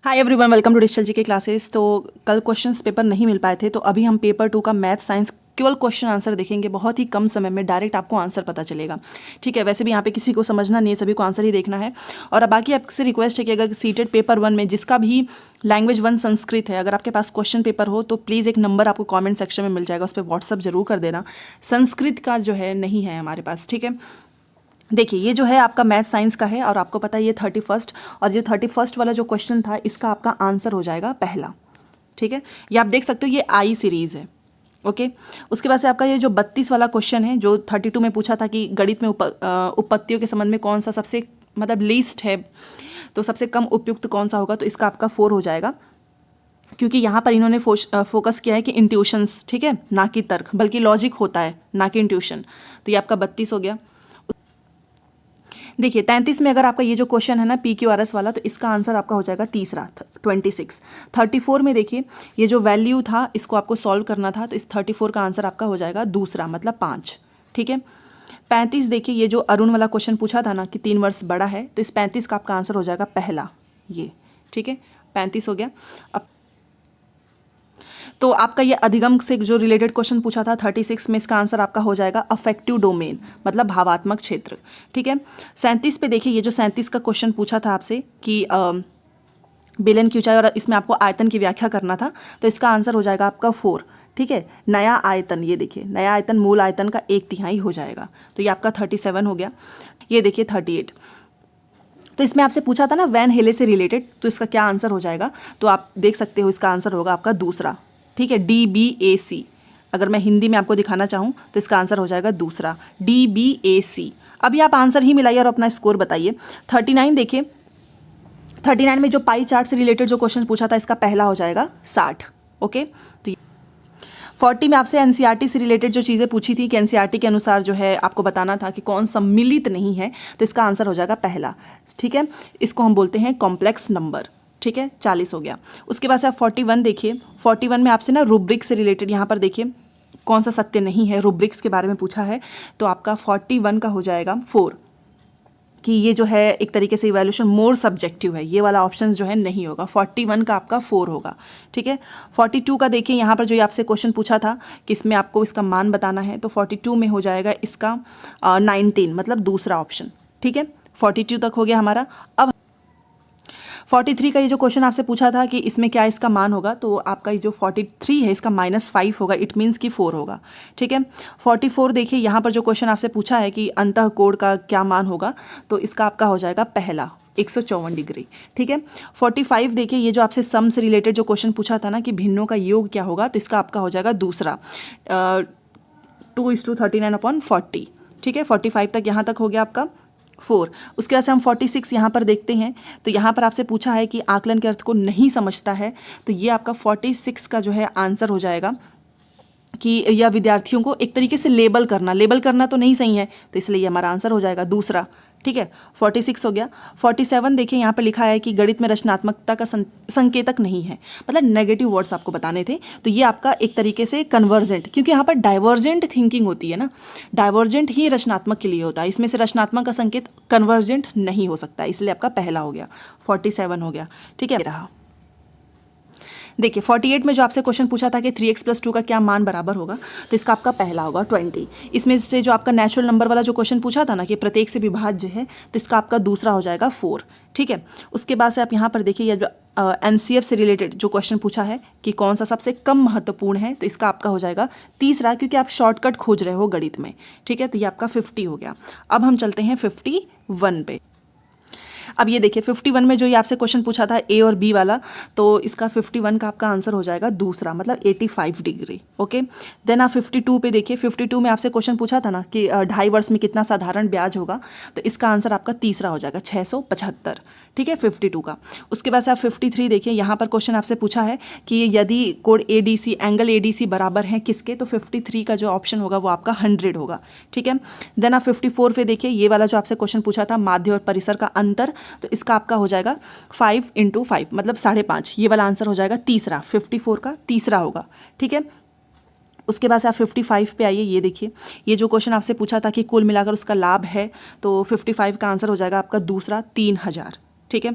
Hi everyone, welcome to digital GK classes. तो कल questions paper नहीं मिल पाए थे, तो अभी हम पेपर 2 का मैथ साइंस केवल क्वेश्चन आंसर देखेंगे। बहुत ही कम समय में डायरेक्ट आपको आंसर पता चलेगा। ठीक है, वैसे भी यहाँ पे किसी को समझना नहीं है, सभी को आंसर ही देखना है। और अब बाकी आपसे रिक्वेस्ट है कि अगर सीटेड पेपर 1 में जिसका भी लैंग्वेज 1 संस्कृत है, अगर आपके पास क्वेश्चन पेपर हो तो प्लीज़ एक नंबर आपको कॉमेंट सेक्शन में मिल जाएगा, उस पर व्हाट्सअप जरूर कर देना। संस्कृत का जो है नहीं है हमारे पास। ठीक है, देखिए ये जो है आपका मैथ साइंस का है और आपको पता है ये 31st, और ये 31st वाला जो क्वेश्चन था इसका आपका आंसर हो जाएगा पहला। ठीक है, ये आप देख सकते हो, ये आई सीरीज है। ओके, उसके बाद से आपका ये जो 32 वाला क्वेश्चन है जो 32 में पूछा था कि गणित में उपपत्तियों के संबंध में कौन सा सबसे मतलब लीस्ट है, तो सबसे कम उपयुक्त कौन सा होगा, तो इसका आपका 4 हो जाएगा। क्योंकि यहाँ पर इन्होंने फोकस किया है कि इंट्यूशंस, ठीक है, ना कि तर्क, बल्कि लॉजिक होता है ना कि इंट्यूशन। तो ये आपका 32 हो गया। देखिए 33 में अगर आपका ये जो क्वेश्चन है ना PQRS वाला, तो इसका आंसर आपका हो जाएगा तीसरा 26। 34 में देखिए ये जो वैल्यू था इसको आपको सॉल्व करना था, तो इस 34 का आंसर आपका हो जाएगा दूसरा मतलब 5। ठीक है, 35 देखिए ये जो अरुण वाला क्वेश्चन पूछा था ना कि 3 वर्ष बड़ा है, तो इस 35 का आपका आंसर हो जाएगा पहला ये। ठीक है, 35 हो गया। अब तो आपका ये अधिगम से जो रिलेटेड क्वेश्चन पूछा था 36 में, इसका आंसर आपका हो जाएगा अफेक्टिव डोमेन मतलब भावात्मक क्षेत्र। ठीक है, 37 पे देखिए ये जो 37 का क्वेश्चन पूछा था आपसे कि बेलन की ऊंचाई, और इसमें आपको आयतन की व्याख्या करना था, तो इसका आंसर हो जाएगा आपका 4। ठीक है, नया आयतन, ये देखिए नया आयतन मूल आयतन का 1/3 हो जाएगा, तो ये आपका 37 हो गया। ये देखिए 38, तो इसमें आपसे पूछा था ना वैन हेले से रिलेटेड, तो इसका क्या आंसर हो जाएगा, तो आप देख सकते हो इसका आंसर होगा आपका दूसरा। ठीक है, DBAC, अगर मैं हिंदी में आपको दिखाना चाहूँ तो इसका आंसर हो जाएगा दूसरा DBAC। अभी आप आंसर ही मिलाइए और अपना स्कोर बताइए। 39 देखिए, 39 में जो पाई चार्ट से रिलेटेड जो क्वेश्चन पूछा था इसका पहला हो जाएगा 60। ओके, तो 40 में आपसे NCERT से रिलेटेड जो चीज़ें पूछी थी कि NCERT के अनुसार जो है आपको बताना था कि कौन सम्मिलित नहीं है, तो इसका आंसर हो जाएगा पहला। ठीक है, इसको हम बोलते हैं कॉम्प्लेक्स नंबर। ठीक है, 40 हो गया। उसके बाद से आप 41 देखिए, 41 में आपसे ना रूब्रिक से रिलेटेड यहाँ पर देखिए कौन सा सत्य नहीं है, रूब्रिक्स के बारे में पूछा है, तो आपका 41 का हो जाएगा 4, कि ये जो है एक तरीके से इवैल्यूएशन मोर सब्जेक्टिव है, ये वाला ऑप्शन जो है नहीं होगा। 41 का आपका 4 होगा। ठीक है, 42 का देखिए यहाँ पर जो ये आपसे क्वेश्चन पूछा था कि इसमें आपको इसका मान बताना है, तो 42 में हो जाएगा इसका 19 मतलब दूसरा ऑप्शन। ठीक है, 42 तक हो गया हमारा। अब 43 का ये जो क्वेश्चन आपसे पूछा था कि इसमें क्या इसका मान होगा, तो आपका ये जो 43 है इसका -5 होगा, इट मीन्स कि 4 होगा। ठीक है, 44 देखिए यहाँ पर जो क्वेश्चन आपसे पूछा है कि अंतःकोण का क्या मान होगा, तो इसका आपका हो जाएगा पहला 154 डिग्री। ठीक है, 45 देखिए ये जो आपसे सम से रिलेटेड जो क्वेश्चन पूछा था ना कि भिन्नों का योग क्या होगा, तो इसका आपका हो जाएगा दूसरा 2:39/40। ठीक है, 45 तक यहाँ तक हो गया आपका 4। उसके बाद से हम 46 यहाँ पर देखते हैं, तो यहाँ पर आपसे पूछा है कि आकलन के अर्थ को नहीं समझता है, तो ये आपका 46 का जो है आंसर हो जाएगा कि यह विद्यार्थियों को एक तरीके से लेबल करना तो नहीं सही है, तो इसलिए ये हमारा आंसर हो जाएगा दूसरा। ठीक है, 46 हो गया। 47 देखिए यहाँ पर लिखा है कि गणित में रचनात्मकता का संकेतक नहीं है, मतलब नेगेटिव वर्ड्स आपको बताने थे, तो ये आपका एक तरीके से कन्वर्जेंट, क्योंकि यहाँ पर डाइवर्जेंट थिंकिंग होती है ना, डाइवर्जेंट ही रचनात्मक के लिए होता है, इसमें से रचनात्मक का संकेत कन्वर्जेंट नहीं हो सकता, इसलिए आपका पहला हो गया 47 हो गया। ठीक है, रहा देखिए 48 में जो आपसे क्वेश्चन पूछा था कि 3x + 2 का क्या मान बराबर होगा, तो इसका आपका पहला होगा 20। इसमें से जो आपका नेचुरल नंबर वाला जो क्वेश्चन पूछा था ना कि प्रत्येक से विभाज्य है, तो इसका आपका दूसरा हो जाएगा 4। ठीक है, उसके बाद से आप यहाँ पर देखिए ये जो NCF से रिलेटेड जो क्वेश्चन पूछा है कि कौन सा सबसे कम महत्वपूर्ण है, तो इसका आपका हो जाएगा तीसरा, क्योंकि आप शॉर्टकट खोज रहे हो गणित में। ठीक है, तो ये आपका 50 हो गया। अब हम चलते हैं 51 पे। अब ये देखिए 51 में जो ये आपसे क्वेश्चन पूछा था A और B वाला, तो इसका 51 का आपका आंसर हो जाएगा दूसरा मतलब 85 डिग्री। ओके, देन आप 52 पे देखिए, 52 में आपसे क्वेश्चन पूछा था ना कि 2.5 वर्ष में कितना साधारण ब्याज होगा, तो इसका आंसर आपका तीसरा हो जाएगा 675। ठीक है, 52 का। उसके बाद से आप 53 देखिए, यहाँ पर क्वेश्चन आपसे पूछा है कि यदि कोण ADC एंगल ADC बराबर है किसके, तो 53 का जो ऑप्शन होगा वो आपका 100 होगा। ठीक है, देन आप 54 पे देखिए, ये वाला जो आपसे क्वेश्चन पूछा था माध्य और परिसर का अंतर, तो इसका आपका हो जाएगा 5 × 5 मतलब 5.5, ये वाला आंसर हो जाएगा तीसरा, 54 का तीसरा होगा। ठीक है, उसके बाद से आप 55 पे आइए, ये देखिए ये जो क्वेश्चन आपसे पूछा था कि कुल मिलाकर उसका लाभ है, तो 55 का आंसर हो जाएगा आपका दूसरा 3000। ठीक है।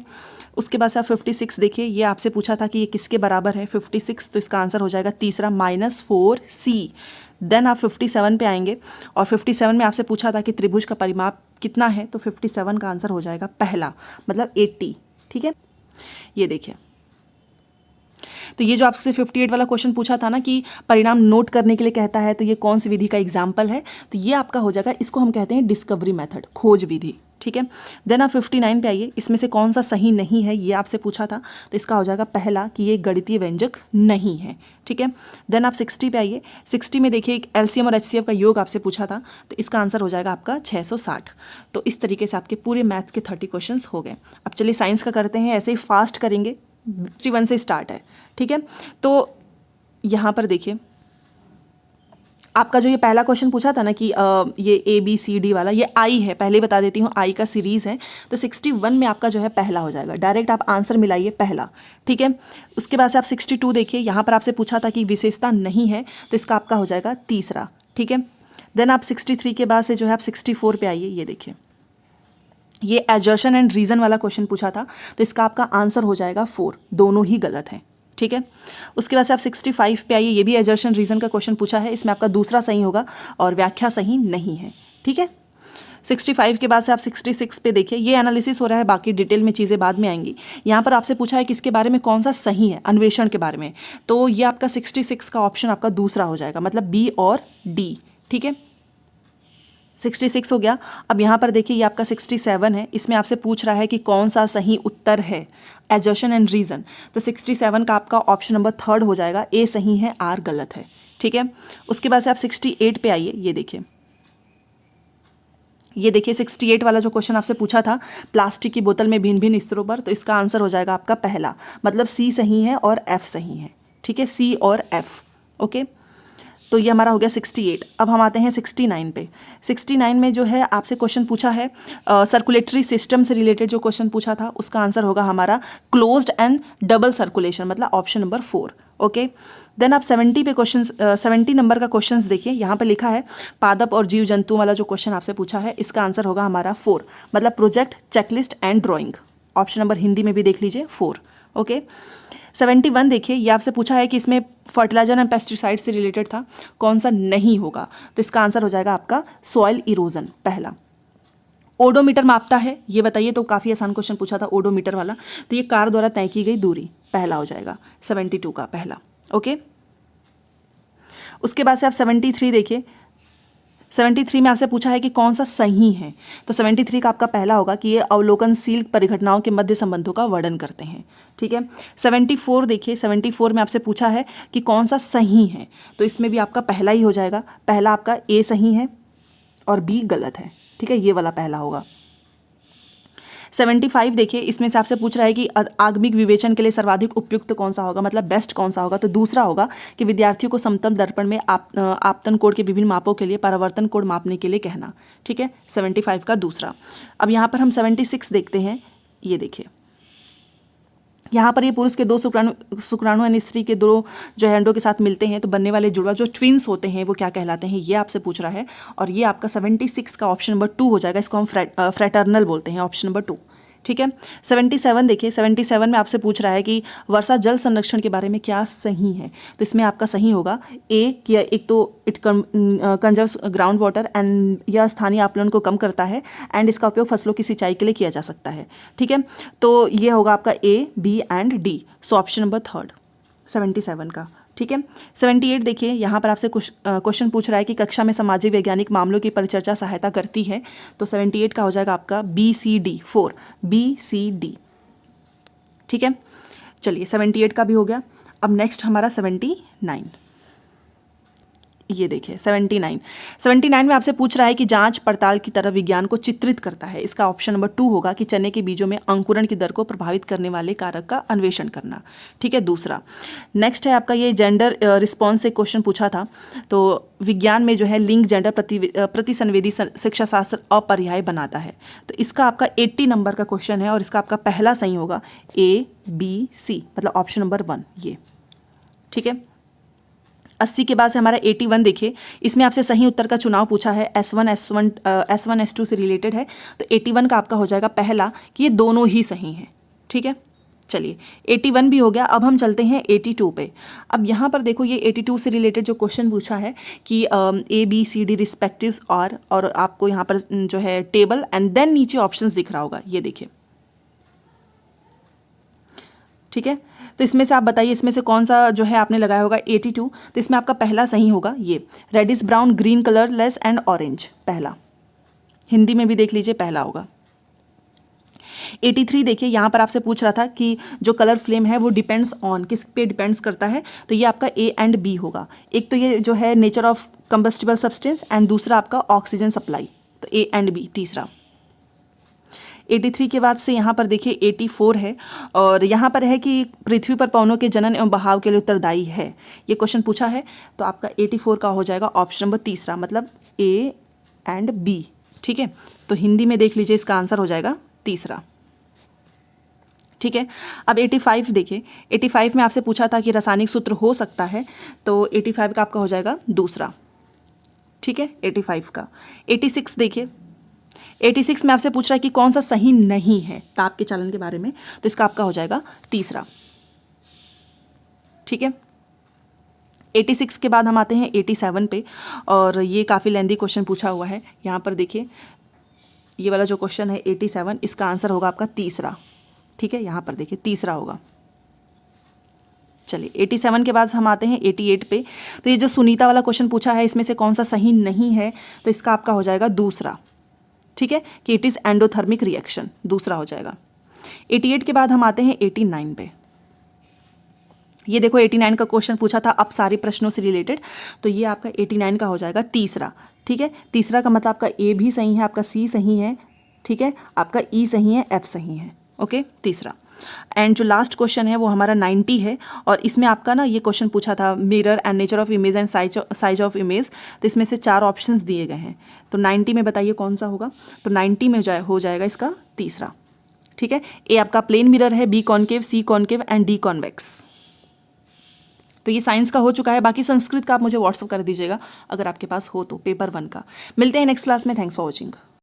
उसके बाद से आप 56 देखिए, ये आपसे पूछा था कि ये किसके बराबर है 56, तो इसका आंसर हो जाएगा तीसरा -4c। देन आप 57 पे आएंगे और 57 में आपसे पूछा था कि त्रिभुज का परिमाप कितना है, तो 57 का आंसर हो जाएगा पहला, मतलब 80। ठीक है, ये देखिए। तो ये जो आपसे 58 वाला क्वेश्चन पूछा था ना कि परिणाम नोट करने के लिए कहता है, तो ये कौन सी विधि का एग्जाम्पल है, तो ये आपका हो जाएगा, इसको हम कहते हैं डिस्कवरी मेथड, खोज विधि। ठीक है। देन आप 59 पे आइए, इसमें से कौन सा सही नहीं है, ये आपसे पूछा था, तो इसका हो जाएगा पहला कि ये गणितीय व्यंजक नहीं है। ठीक है। देन आप 60 पे आइए, 60 में देखिए एक एलसीएम और एचसीएफ का योग आपसे पूछा था, तो इसका आंसर हो जाएगा आपका 660। तो इस तरीके से आपके पूरे मैथ के 30 क्वेश्चन हो गए। अब चलिए साइंस का करते हैं, ऐसे ही फास्ट करेंगे, 61 से स्टार्ट है। ठीक है, तो यहाँ पर देखिए आपका जो ये पहला क्वेश्चन पूछा था ना कि ये ABCD वाला, ये आई है, पहले बता देती हूँ, आई का सीरीज़ है। तो 61 में आपका जो है पहला हो जाएगा, डायरेक्ट आप आंसर मिलाइए पहला। ठीक है। उसके बाद से आप 62 देखिए, यहाँ पर आपसे पूछा था कि विशेषता नहीं है, तो इसका आपका हो जाएगा तीसरा। ठीक है। देन आप 63 के बाद से जो है आप 64 पे आइए, ये देखिए, ये एजर्शन एंड रीज़न वाला क्वेश्चन पूछा था, तो इसका आपका आंसर हो जाएगा 4, दोनों ही गलत हैं। ठीक है। उसके बाद से आप 65 पे आइए, ये भी एजर्शन रीज़न का क्वेश्चन पूछा है, इसमें आपका दूसरा सही होगा और व्याख्या सही नहीं है। ठीक है। 65 के बाद से आप 66 पे देखिए, ये एनालिसिस हो रहा है, बाकी डिटेल में चीज़ें बाद में आएंगी। यहाँ पर आपसे पूछा है कि इसके बारे में कौन सा सही है, अन्वेषण के बारे में, तो ये आपका 66 का ऑप्शन आपका दूसरा हो जाएगा, मतलब B और D। ठीक है, 66 हो गया। अब यहाँ पर देखिए ये आपका 67 है, इसमें आपसे पूछ रहा है कि कौन सा सही उत्तर है, एजर्शन एंड रीज़न, तो 67 का आपका ऑप्शन नंबर 3 हो जाएगा, A सही है, R गलत है। ठीक है। उसके बाद से आप 68 पे आइए, ये देखिए, ये देखिए 68 वाला जो क्वेश्चन आपसे पूछा था, प्लास्टिक की बोतल में भिन्न भिन्न स्तरों पर, तो इसका आंसर हो जाएगा आपका पहला, मतलब C सही है और F सही है। ठीक है, C और F। ओके, तो ये हमारा हो गया 68। अब हम आते हैं 69 पे। 69 में जो है आपसे क्वेश्चन पूछा है, सर्कुलेटरी सिस्टम से रिलेटेड जो क्वेश्चन पूछा था, उसका आंसर होगा हमारा क्लोज्ड एंड डबल सर्कुलेशन, मतलब ऑप्शन नंबर 4। ओके। देन आप 70 पे क्वेश्चन, 70 नंबर का क्वेश्चन देखिए, यहाँ पर लिखा है पादप और जीव जंतु वाला जो क्वेश्चन आपसे पूछा है, इसका आंसर होगा हमारा 4, मतलब project, checklist and drawing. Option number Hindi में भी देख लीजिए 4। ओके। 71 देखिए, ये आपसे पूछा है कि इसमें फर्टिलाइजर एंड पेस्टिसाइड से रिलेटेड था, कौन सा नहीं होगा, तो इसका आंसर हो जाएगा आपका सॉइल इरोजन, पहला। ओडोमीटर मापता है, ये बताइए, तो काफ़ी आसान क्वेश्चन पूछा था ओडोमीटर वाला, तो ये कार द्वारा तय की गई दूरी, पहला हो जाएगा 72 का पहला। ओके। उसके बाद से आप 73 देखिए, 73 में आपसे पूछा है कि कौन सा सही है, तो 73 का आपका पहला होगा कि ये अवलोकनशील परिघटनाओं के मध्य संबंधों का वर्णन करते हैं। ठीक है। 74 देखिए, 74 में आपसे पूछा है कि कौन सा सही है, तो इसमें भी आपका पहला ही हो जाएगा, पहला आपका A सही है और B गलत है। ठीक है, ये वाला पहला होगा। 75 देखिए, इसमें से आपसे पूछ रहा है कि आगमिक विवेचन के लिए सर्वाधिक उपयुक्त कौन सा होगा, मतलब बेस्ट कौन सा होगा, तो दूसरा होगा कि विद्यार्थियों को समतल दर्पण में आपतन कोण के विभिन्न मापों के लिए परावर्तन कोण मापने के लिए कहना। ठीक है, 75 का दूसरा। अब यहाँ पर हम 76 देखते हैं, ये देखिए, यहाँ पर ये पुरुष के दो शुक्राणु यानी स्त्री के दो जो है अंडों के साथ मिलते हैं तो बनने वाले जुड़वा जो ट्विन्स होते हैं वो क्या कहलाते हैं, ये आपसे पूछ रहा है। और ये आपका 76 का ऑप्शन नंबर 2 हो जाएगा, इसको हम फ्रेटर्नल बोलते हैं, ऑप्शन नंबर 2। ठीक है। 77 देखिए, 77 में आपसे पूछ रहा है कि वर्षा जल संरक्षण के बारे में क्या सही है, तो इसमें आपका सही होगा A कि एक तो इट कंजर्व्स ग्राउंड वाटर एंड यह स्थानीय आप्लायन को कम करता है एंड इसका उपयोग फसलों की सिंचाई के लिए किया जा सकता है। ठीक है, तो ये होगा आपका A, B and D, so option number 3 77 का। ठीक है। 78 देखिए, यहाँ पर आपसे क्वेश्चन पूछ रहा है कि कक्षा में सामाजिक वैज्ञानिक मामलों की परिचर्चा सहायता करती है, तो 78 का हो जाएगा आपका BCD 4, BCD। ठीक है, चलिए 78 का भी हो गया। अब नेक्स्ट हमारा 79, ये देखिए 79 में आपसे पूछ रहा है कि जांच पड़ताल की तरह विज्ञान को चित्रित करता है, इसका ऑप्शन नंबर 2 होगा कि चने के बीजों में अंकुरण की दर को प्रभावित करने वाले कारक का अन्वेषण करना। ठीक है, दूसरा। नेक्स्ट है आपका ये जेंडर रिस्पॉन्स से क्वेश्चन पूछा था, तो विज्ञान में जो है लिंग जेंडर प्रतिसंवेदी शिक्षा शास्त्र अपरिहार्य बनाता है, तो इसका आपका 80 नंबर का क्वेश्चन है और इसका आपका पहला सही होगा A, B, C, मतलब ऑप्शन नंबर 1 ये। ठीक है। 80 के बाद से हमारा 81 देखिए, इसमें आपसे सही उत्तर का चुनाव पूछा है, S1 S2 से रिलेटेड है। तो 81 का आपका हो जाएगा पहला कि ये दोनों ही सही हैं। ठीक है, चलिए 81 भी हो गया। अब हम चलते हैं 82 पे। अब यहाँ पर देखो ये 82 से रिलेटेड जो क्वेश्चन पूछा है कि ABCD रिस्पेक्टिव्स और आपको यहाँ पर जो है टेबल एंड देन नीचे ऑप्शंस दिख रहा होगा, ये देखिए। ठीक है, तो इसमें से आप बताइए इसमें से कौन सा जो है आपने लगाया होगा 82। तो इसमें आपका पहला सही होगा ये reddish brown green colourless and orange, पहला। हिंदी में भी देख लीजिए, पहला होगा। 83 देखिए, यहाँ पर आपसे पूछ रहा था कि जो कलर फ्लेम है वो डिपेंड्स ऑन, किस पे डिपेंड्स करता है, तो ये आपका A एंड B होगा। एक तो ये जो है nature of combustible substance and दूसरा आपका ऑक्सीजन सप्लाई, तो A एंड B तीसरा। 83 के बाद से यहाँ पर देखिए 84 है, और यहाँ पर है कि पृथ्वी पर पवनों के जनन एवं बहाव के लिए उत्तरदायी है, ये क्वेश्चन पूछा है। तो आपका 84 का हो जाएगा ऑप्शन नंबर तीसरा, मतलब A एंड B। ठीक है, तो हिंदी में देख लीजिए, इसका आंसर हो जाएगा तीसरा। ठीक है, अब 85 देखिए, 85 में आपसे पूछा था कि रासायनिक सूत्र हो सकता है, तो 85 का आपका हो जाएगा दूसरा। ठीक है, 85 का। 86 देखिए, 86 में आपसे पूछ रहा है कि कौन सा सही नहीं है ताप के चालन के बारे में, तो इसका आपका हो जाएगा तीसरा। ठीक है, 86 के बाद हम आते हैं 87 पे, और ये काफ़ी लेंदी क्वेश्चन पूछा हुआ है। यहाँ पर देखिए ये वाला जो क्वेश्चन है 87, इसका आंसर होगा आपका तीसरा। ठीक है, यहाँ पर देखिए तीसरा होगा। चलिए 87 के बाद हम आते हैं 88 पे। तो ये जो सुनीता वाला क्वेश्चन पूछा है, इसमें से कौन सा सही नहीं है, तो इसका आपका हो जाएगा दूसरा। ठीक है, कि इट इज़ एंडोथर्मिक रिएक्शन, दूसरा हो जाएगा। 88 के बाद हम आते हैं 89 पे। ये देखो 89 का क्वेश्चन पूछा था अपसारी प्रश्नों से रिलेटेड, तो ये आपका 89 का हो जाएगा तीसरा। ठीक है, तीसरा का मतलब आपका A भी सही है, आपका C सही है, ठीक है, आपका E सही है, F सही है। ओके, तीसरा। एंड जो लास्ट क्वेश्चन है वो हमारा 90 है, और इसमें आपका ना ये क्वेश्चन पूछा था mirror and nature of image and size of image, तो इसमें से 4 ऑप्शंस दिए गए हैं। तो 90 में बताइए कौन सा होगा, तो 90 में हो जाएगा इसका तीसरा। ठीक है, A आपका प्लेन मिरर है, B concave, C concave and D convex. तो ये साइंस का हो चुका है। बाकी संस्कृत का आप मुझे व्हाट्सअप कर दीजिएगा अगर आपके पास हो तो, पेपर 1 का। मिलते हैं नेक्स्ट क्लास में। Thanks for watching.